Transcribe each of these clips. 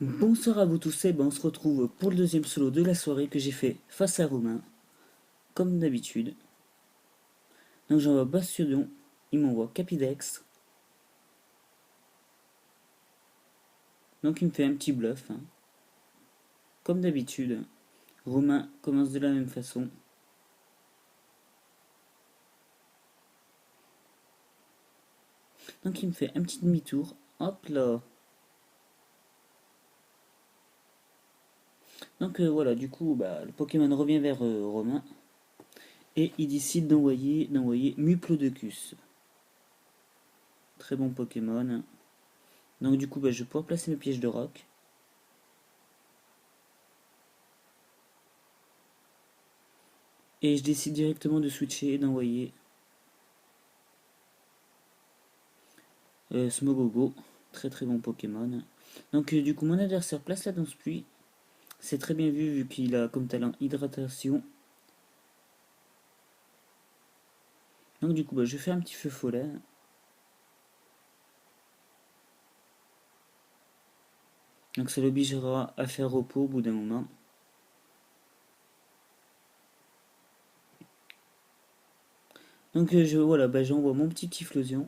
Bonsoir à vous tous et ben on se retrouve pour le deuxième solo de la soirée que j'ai fait face à Romain, comme d'habitude. Donc j'envoie Bastion, il m'envoie Capidex, donc il me fait un petit bluff, hein. Comme d'habitude, Romain commence de la même façon. Donc il me fait un petit demi-tour, hop là. Donc voilà, du coup bah, le Pokémon revient vers Romain et il décide d'envoyer Muplodocus. Très bon Pokémon. Donc du coup bah, je vais pouvoir placer mes pièges de roc. Et je décide directement de switcher et d'envoyer Smogogo. Très très bon Pokémon. Donc du coup mon adversaire place la danse pluie. C'est très bien vu qu'il a comme talent hydratation. Donc du coup bah, je fais un petit feu follet. Donc ça l'obligera à faire repos au bout d'un moment. Donc voilà, bah, j'envoie mon petit Typhlosion.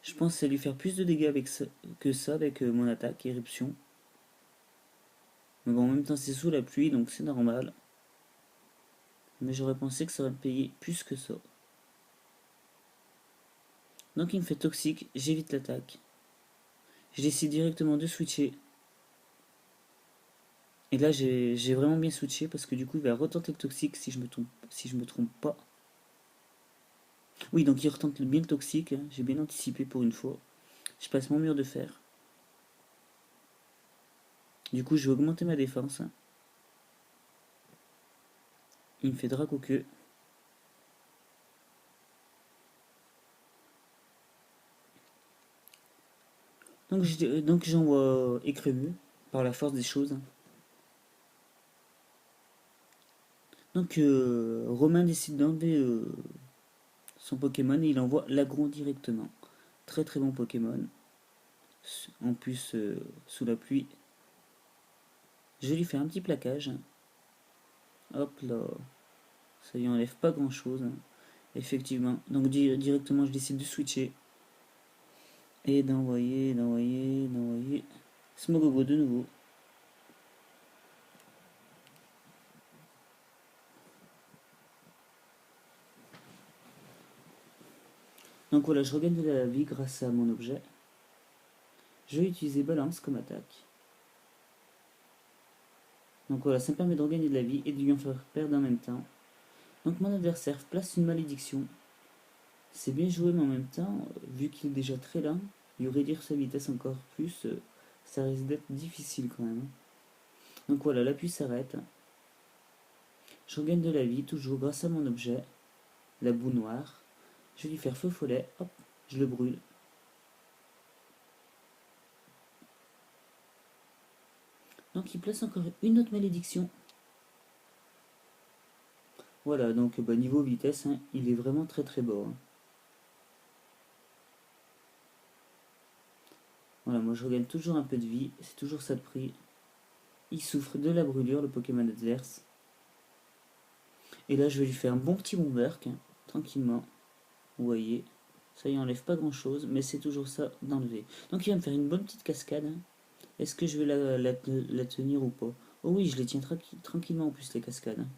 Je pense que ça lui faire plus de dégâts que ça avec mon attaque, éruption. Mais bon, en même temps c'est sous la pluie donc c'est normal. Mais j'aurais pensé que ça va me payer plus que ça. Donc il me fait toxique, j'évite l'attaque. Je décide directement de switcher. Et là j'ai vraiment bien switché parce que du coup il va retenter le toxique si je me trompe pas. Oui, donc il retente bien le toxique, hein. J'ai bien anticipé pour une fois. Je passe mon mur de fer. Du coup je vais augmenter ma défense, hein. Il me fait Dracoqueux. Donc j'envoie Écremeux par la force des choses. Donc Romain décide d'enlever son Pokémon et il envoie l'Agron directement. Très très bon Pokémon. En plus sous la pluie. Je lui fais un petit plaquage. Hop là. Ça lui enlève pas grand chose. Effectivement. Donc directement je décide de switcher. Et d'envoyer Smogogo de nouveau. Donc voilà, je regagne de la vie grâce à mon objet. Je vais utiliser Balance comme attaque. Donc voilà, ça me permet de regagner de la vie et de lui en faire perdre en même temps. Donc mon adversaire place une malédiction. C'est bien joué, mais en même temps, vu qu'il est déjà très lent, lui réduire sa vitesse encore plus, ça risque d'être difficile quand même. Donc voilà, l'appui s'arrête. Je regagne de la vie, toujours grâce à mon objet, la boue noire. Je vais lui faire feu follet, hop, je le brûle. Donc il place encore une autre malédiction. Voilà, donc bah, niveau vitesse, hein, il est vraiment très très bas, hein. Voilà, moi je regagne toujours un peu de vie, c'est toujours ça de prix. Il souffre de la brûlure, le Pokémon adverse. Et là je vais lui faire un bon petit Bomberk, hein, tranquillement. Vous voyez, ça y enlève pas grand chose, mais c'est toujours ça d'enlever. Donc il va me faire une bonne petite cascade, hein. Est-ce que je vais la tenir ou pas? Oh oui, je les tiens tranquillement en plus les cascades, hein.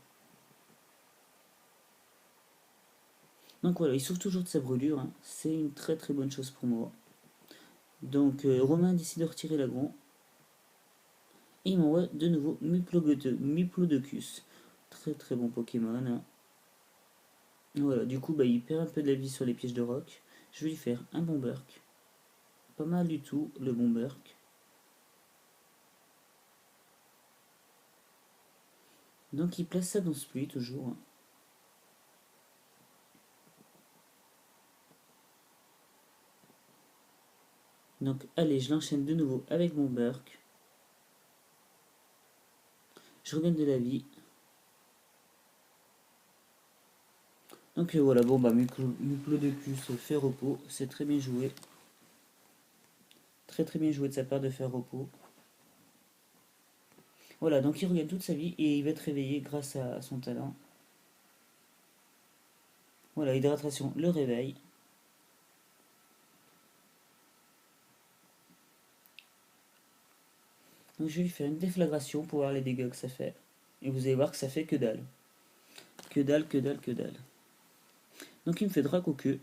Donc voilà, il souffre toujours de sa brûlure, hein. C'est une très très bonne chose pour moi. Donc Romain décide de retirer l'agron. Et il m'envoie de nouveau Muplodocus. Très très bon Pokémon, hein. Voilà, du coup bah, il perd un peu de la vie sur les pièges de roc. Je vais lui faire un Bomberk. Pas mal du tout le Bomberk. Donc il place ça dans ce pluie toujours, hein. Donc allez, je l'enchaîne de nouveau avec mon Burk. Je regagne de la vie. Donc voilà, bon bah Muplodocus fait repos, c'est très bien joué. Très très bien joué de sa part de faire repos. Voilà, donc il regagne toute sa vie et il va être réveillé grâce à son talent. Voilà, hydratation, le réveil. Donc je vais lui faire une déflagration pour voir les dégâts que ça fait. Et vous allez voir que ça fait que dalle. Que dalle, que dalle, que dalle. Donc il me fait Dracoqueux.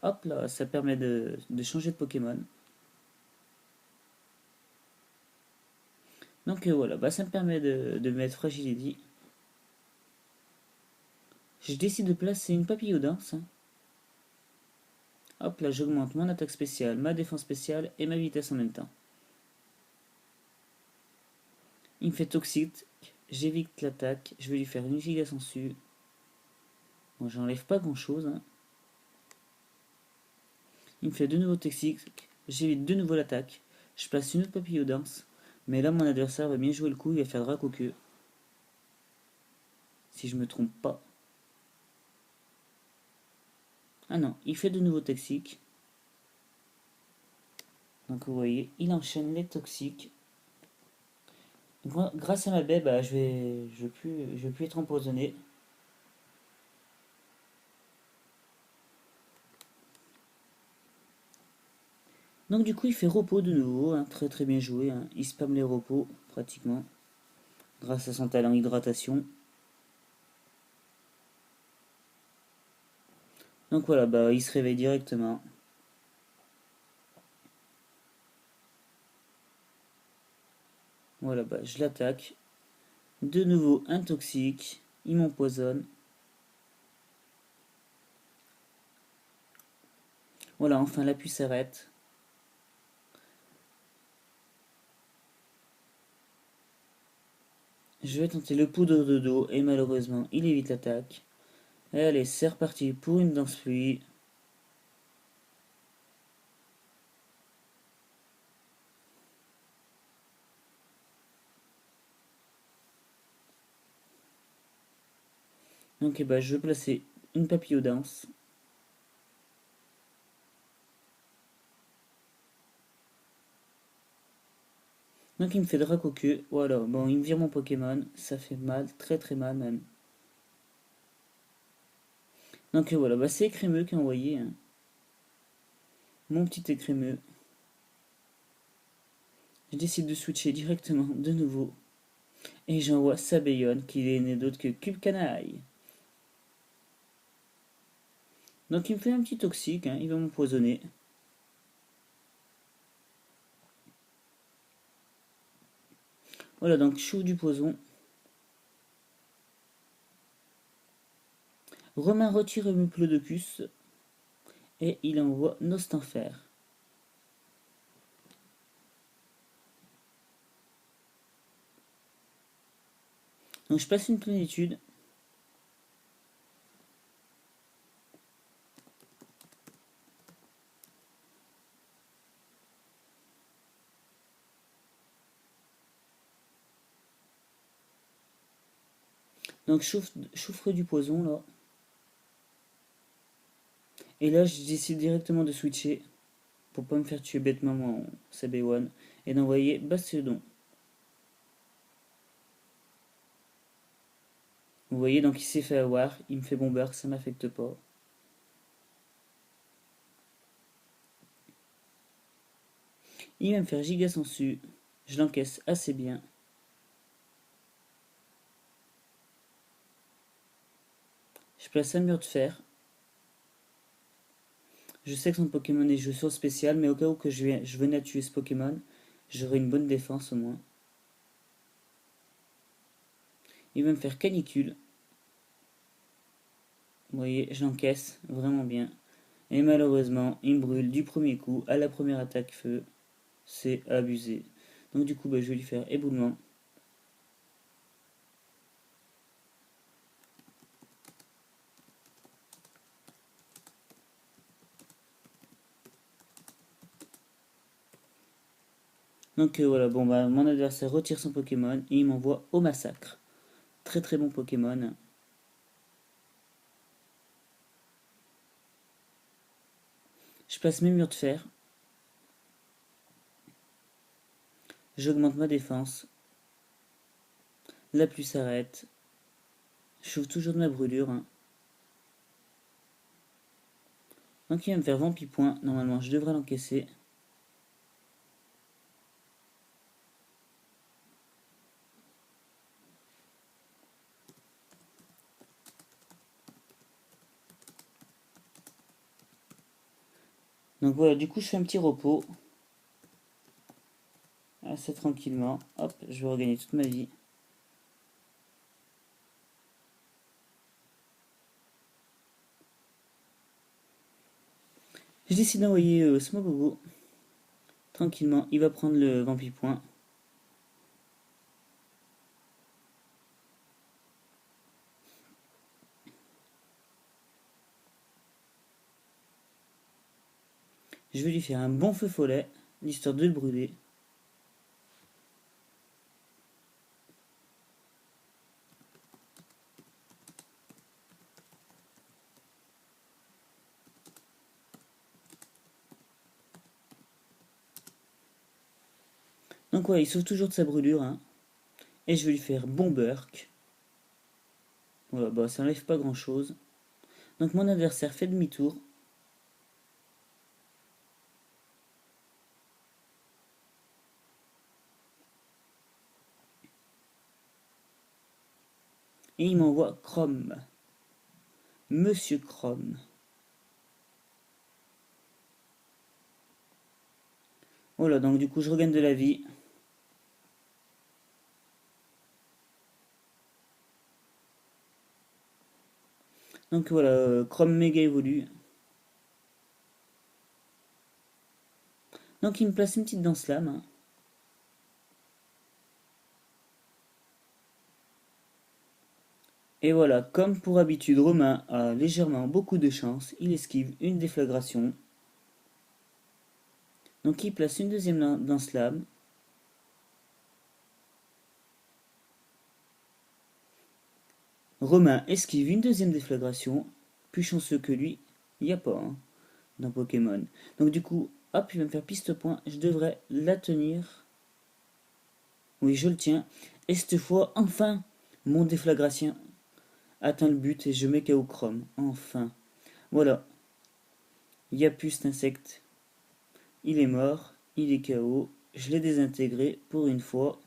Hop là, ça permet de changer de Pokémon. Donc voilà, bah, ça me permet de mettre Fragility. Je décide de placer une Papillodance. Hop là, j'augmente mon attaque spéciale, ma défense spéciale et ma vitesse en même temps. Il me fait Toxique, j'évite l'attaque, je vais lui faire une giga sensu. Bon, j'enlève pas grand chose. Hein. Il me fait de nouveau Toxique, j'évite de nouveau l'attaque. Je place une autre Papillodance. Mais là, mon adversaire va bien jouer le coup, il va faire Dracoqueux. Si je me trompe pas. Ah non, il fait de nouveau Toxique. Donc vous voyez, il enchaîne les toxiques. Grâce à ma baie, bah, je vais plus être empoisonné. Donc du coup, il fait repos de nouveau, hein, très très bien joué. Hein. Il spamme les repos, pratiquement, grâce à son talent hydratation. Donc voilà, bah, il se réveille directement. Voilà, bah, je l'attaque. De nouveau, un toxique. Il m'empoisonne. Voilà, enfin l'appui s'arrête. Je vais tenter le poudre de dos et malheureusement, il évite l'attaque. Allez, c'est reparti pour une danse pluie. Donc bah, je vais placer une papillodance. Donc il me fait Dracoqueux. Voilà, bon, il me vire mon Pokémon. Ça fait mal, très très mal même. Donc voilà, bah, c'est Écrémeux qui a envoyé. Hein. Mon petit Écrémeux. Je décide de switcher directement de nouveau. Et j'envoie Sabayon qui n'est d'autre que Cube Canaille. Donc il me fait un petit toxique, hein, il va m'empoisonner. Voilà, donc chauffe du poison. Romain retire Muplodocus. Et il envoie Nostanfer. Donc je passe une plénitude. Donc chauffe du poison là. Et là je décide directement de switcher. Pour pas me faire tuer bêtement mon CB1. Et d'envoyer Bastiodon. Vous voyez, donc il s'est fait avoir. Il me fait bomber, ça m'affecte pas. Il va me faire giga sensu. Je l'encaisse assez bien. Je place un mur de fer. Je sais que son Pokémon est jeu sur spécial, mais au cas où que je venais à tuer ce Pokémon, j'aurais une bonne défense au moins. Il va me faire canicule. Vous voyez, j'encaisse vraiment bien. Et malheureusement, il me brûle du premier coup à la première attaque feu. C'est abusé. Donc du coup, bah, je vais lui faire éboulement. Donc voilà, bon bah mon adversaire retire son Pokémon et il m'envoie au massacre. Très très bon Pokémon. Je place mes murs de fer. J'augmente ma défense. La pluie s'arrête. Je souffre toujours de ma brûlure. Hein. Donc il va me faire vampipoint. Normalement, je devrais l'encaisser. Donc voilà, du coup, je fais un petit repos. Assez tranquillement. Hop, je vais regagner toute ma vie. Je décide d'envoyer Smogogo. Tranquillement, il va prendre le vampipoint. Je vais lui faire un bon feu follet, l'histoire de le brûler. Donc ouais, il souffre toujours de sa brûlure. Hein. Et je vais lui faire bon burk. Voilà, bah ça n'enlève pas grand chose. Donc mon adversaire fait demi-tour. Et il m'envoie Chrome. Monsieur Chrome. Voilà, donc du coup je regagne de la vie. Donc voilà, Chrome méga évolue. Donc il me place une petite danse lame. Hein. Et voilà, comme pour habitude, Romain a légèrement beaucoup de chance. Il esquive une déflagration. Donc il place une deuxième danse lame. Romain esquive une deuxième déflagration. Plus chanceux que lui, il n'y a pas hein, dans Pokémon. Donc du coup, hop, il va me faire piste-point. Je devrais la tenir. Oui, je le tiens. Et cette fois, enfin, mon déflagration atteint le but et je mets KO Chrome. Enfin. Voilà. Il n'y a plus cet insecte. Il est mort. Il est KO. Je l'ai désintégré pour une fois.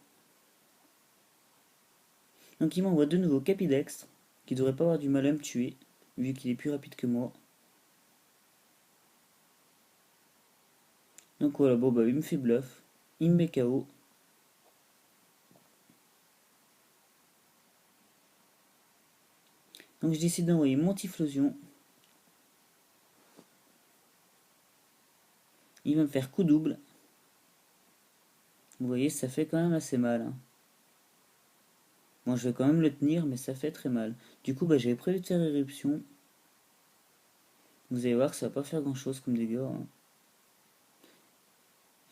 Donc il m'envoie de nouveau Capidex, qui devrait pas avoir du mal à me tuer, vu qu'il est plus rapide que moi. Donc voilà, bon bah il me fait bluff. Il me met KO. Donc je décide d'envoyer mon Typhlosion. Il va me faire coup double. Vous voyez, ça fait quand même assez mal. Hein. Bon, je vais quand même le tenir, mais ça fait très mal. Du coup, bah, j'avais prévu de faire éruption. Vous allez voir que ça va pas faire grand chose comme dégâts. Hein.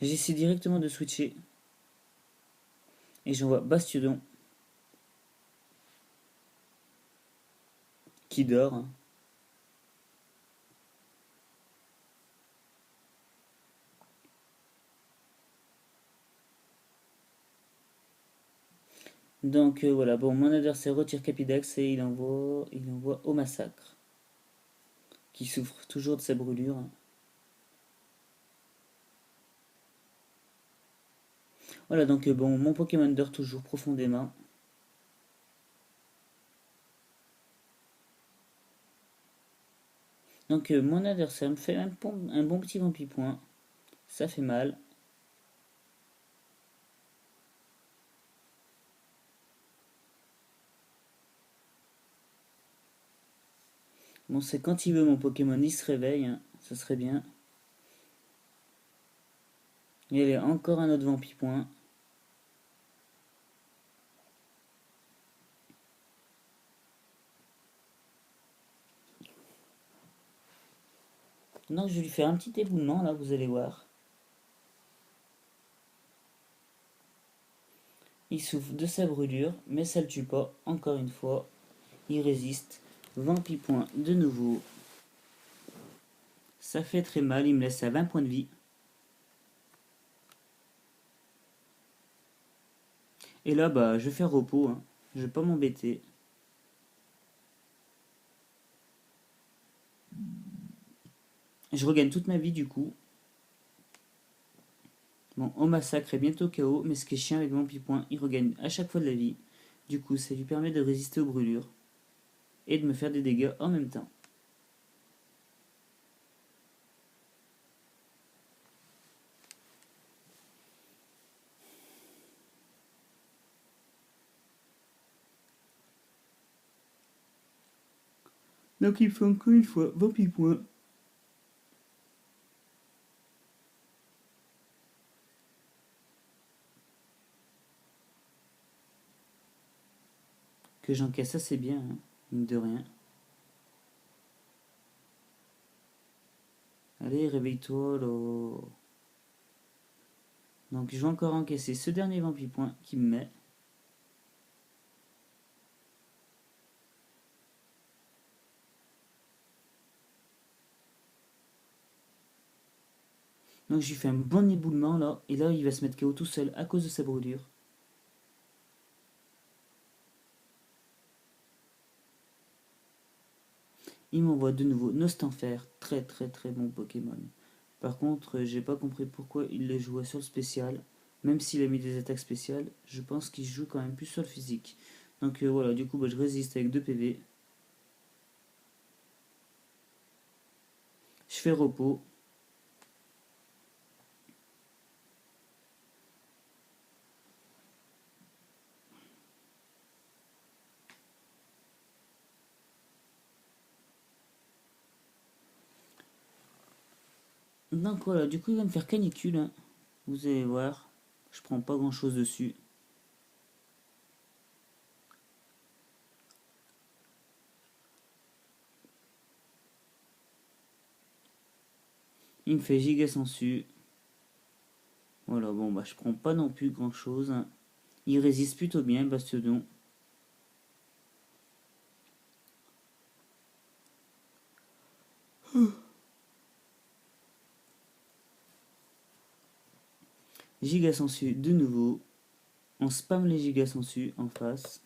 J'essaie directement de switcher. Et j'envoie Bastiodon. Qui dort. Hein. Donc voilà, bon, mon adversaire retire Capidex et il envoie au massacre. Qui souffre toujours de sa brûlure. Hein. Voilà, donc bon, mon Pokémon dort toujours profondément. Donc mon adversaire me fait un bon petit vampipoint. Ça fait mal. Bon, c'est quand il veut mon Pokémon, il se réveille. Hein. Ça serait bien. Et allez, encore un autre vampipoint. Donc je vais lui faire un petit éboulement là, vous allez voir. Il souffre de sa brûlure, mais ça le tue pas, encore une fois. Il résiste. Vampipoint de nouveau. Ça fait très mal, il me laisse à 20 points de vie. Et là, bah, je vais faire repos. Hein. Je vais pas m'embêter. Je regagne toute ma vie du coup. Bon, au massacre est bientôt KO, mais ce qui est chiant avec Vampipoint, il regagne à chaque fois de la vie. Du coup, ça lui permet de résister aux brûlures et de me faire des dégâts en même temps. Donc il faut encore une fois Vampipoint. Que j'encaisse assez bien, hein, mine de rien. Allez, réveille-toi, là. Donc je vais encore encaisser ce dernier Vampipoint qui me met. Donc je lui fais un bon éboulement là, et là il va se mettre KO tout seul à cause de sa brûlure. Il m'envoie de nouveau Nostanfer, très très très bon Pokémon. Par contre, j'ai pas compris pourquoi il le jouait sur le spécial. Même s'il a mis des attaques spéciales, je pense qu'il joue quand même plus sur le physique. Donc voilà, du coup je résiste avec 2 PV. Je fais repos. Donc voilà, du coup il va me faire canicule, hein. Vous allez voir, je prends pas grand chose dessus. Il me fait giga sensu. Voilà, bon je prends pas non plus grand chose, hein. Il résiste plutôt bien, Bastiodon. Giga sensu de nouveau. On spam les giga sensu en face.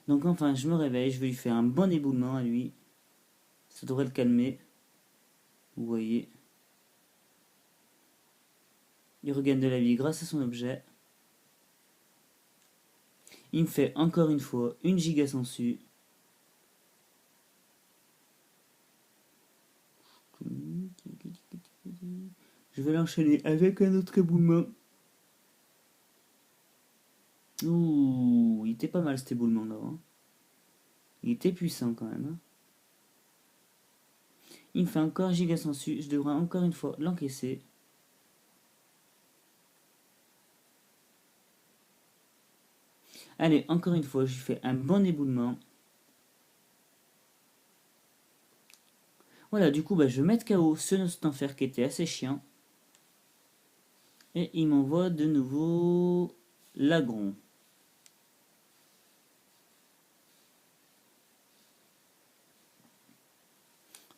Donc enfin, je me réveille, je vais lui faire un bon éboulement à lui. Ça devrait le calmer. Vous voyez. Il regagne de la vie grâce à son objet. Il me fait encore une fois une giga sensu. Je vais l'enchaîner avec un autre éboulement. Ouh, il était pas mal cet éboulement là, hein. Il était puissant quand même, hein. Il me fait encore giga sensu. Je devrais encore une fois l'encaisser. Allez, encore une fois, je lui fais un bon éboulement. Voilà, du coup, je vais mettre KO ce Nostanfer qui était assez chiant. Et il m'envoie de nouveau l'agron.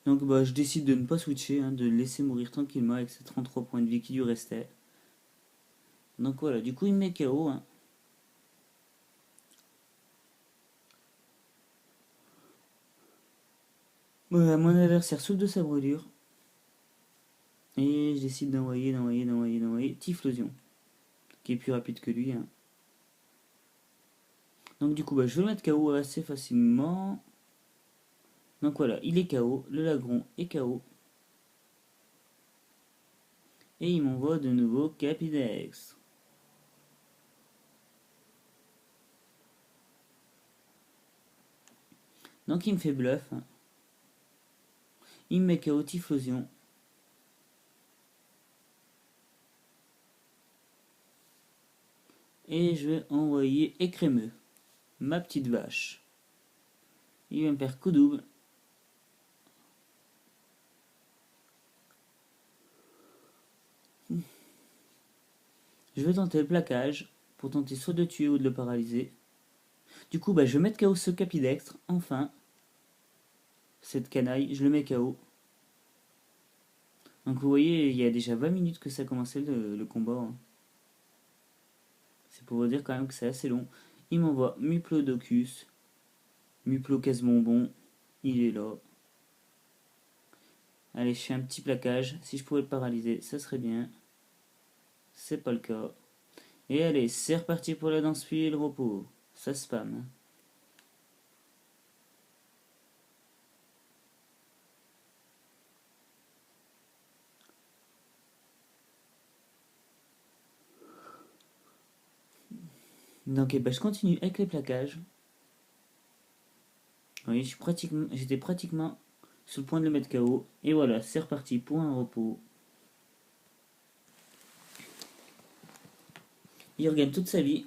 Donc je décide de ne pas switcher, hein, de le laisser mourir tranquillement avec ses 33 points de vie qui lui restaient. Donc voilà, du coup il me met KO, hein. Voilà, mon adversaire souffre de sa brûlure. Et je décide d'envoyer Typhlosion, qui est plus rapide que lui, hein. Donc du coup je vais le mettre KO assez facilement. Donc voilà, il est KO, le Lagron est KO. Et il m'envoie de nouveau Capidex. Donc il me fait bluff, hein. Il me met KO Typhlosion. Et je vais envoyer Écrémeux, ma petite vache. Il va me faire coup double. Je vais tenter le plaquage pour tenter soit de le tuer ou de le paralyser. Du coup, je vais mettre KO ce Capidextre. Enfin, cette canaille, je le mets KO. Donc vous voyez, il y a déjà 20 minutes que ça a commencé le combat, hein. C'est pour vous dire quand même que c'est assez long. Il m'envoie Muplodocus, Muplocas bonbon, il est là. Allez, je fais un petit plaquage. Si je pouvais le paralyser, ça serait bien. C'est pas le cas. Et allez, c'est reparti pour la danse puis le repos. Ça spam. Hein. Donc eh ben, je continue avec les plaquages. Oui, j'étais pratiquement sur le point de le mettre KO. Et voilà, c'est reparti pour un repos. Il regagne toute sa vie.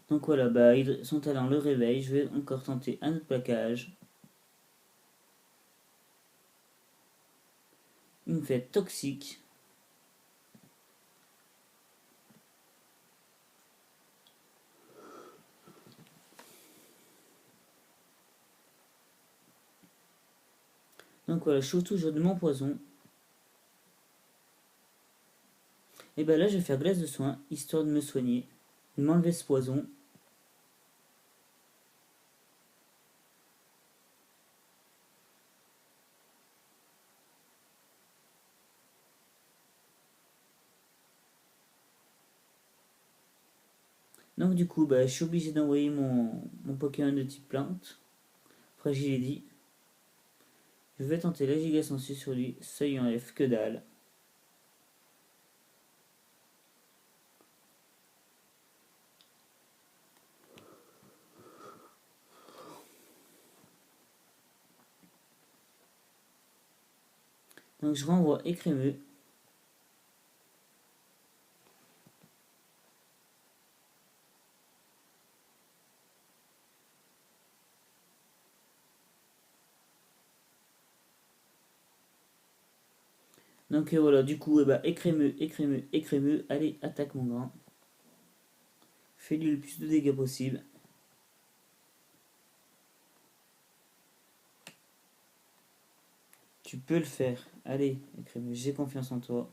Donc voilà, bah, son talent le réveille. Je vais encore tenter un autre plaquage. Il me fait toxique. Donc voilà, je chauffe toujours de mon poison. Et ben là, je vais faire glace de soin, histoire de me soigner, de m'enlever ce poison. Donc du coup, bah, je suis obligé d'envoyer mon Pokémon de type plante. Fragile et dit. Je vais tenter la giga sensu sur lui, ça y enlève que dalle. Donc je renvoie écrémeux. Donc voilà, du coup, bah, écrémeux, écrémeux, écrémeux. Allez, attaque mon grand. Fais-lui le plus de dégâts possible. Tu peux le faire. Allez, écrémeux, j'ai confiance en toi.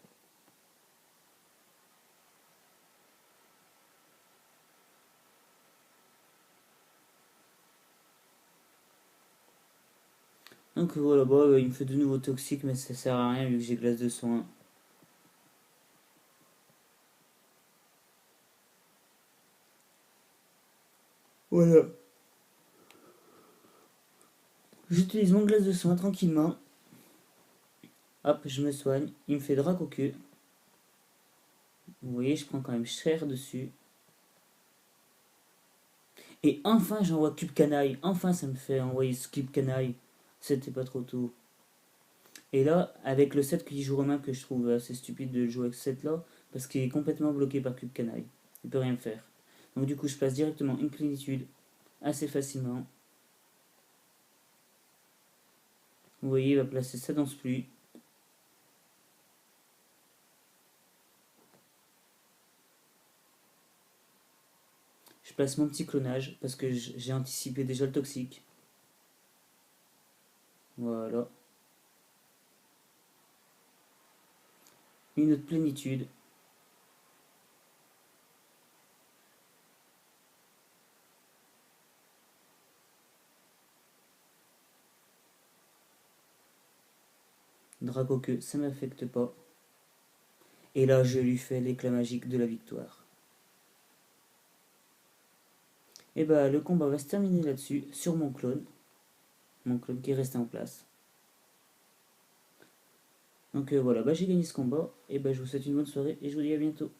Donc voilà, bah, il me fait de nouveau toxique, mais ça sert à rien vu que j'ai glace de soin. Voilà. J'utilise mon glace de soin tranquillement. Hop, je me soigne. Il me fait Dracoqueux. Vous voyez, je prends quand même cher dessus. Et enfin, j'envoie Cube Canaille. Enfin, ça me fait envoyer ce Cube Canaille. C'était pas trop tôt. Et là, avec le set qui joue Romain, que je trouve assez stupide de jouer avec ce set là, parce qu'il est complètement bloqué par Cube Canaille. Il peut rien faire. Donc du coup, je place directement une plénitude assez facilement. Vous voyez, il va placer sa danse pluie. Je place mon petit clonage parce que j'ai anticipé déjà le toxique. Voilà. Une autre plénitude. Dracoqueux, ça m'affecte pas. Et là, je lui fais l'éclat magique de la victoire. Et bah, le combat va se terminer là-dessus, sur mon clone. Mon clone qui est resté en place. Donc voilà, bah, j'ai gagné ce combat. Et bah, je vous souhaite une bonne soirée et je vous dis à bientôt.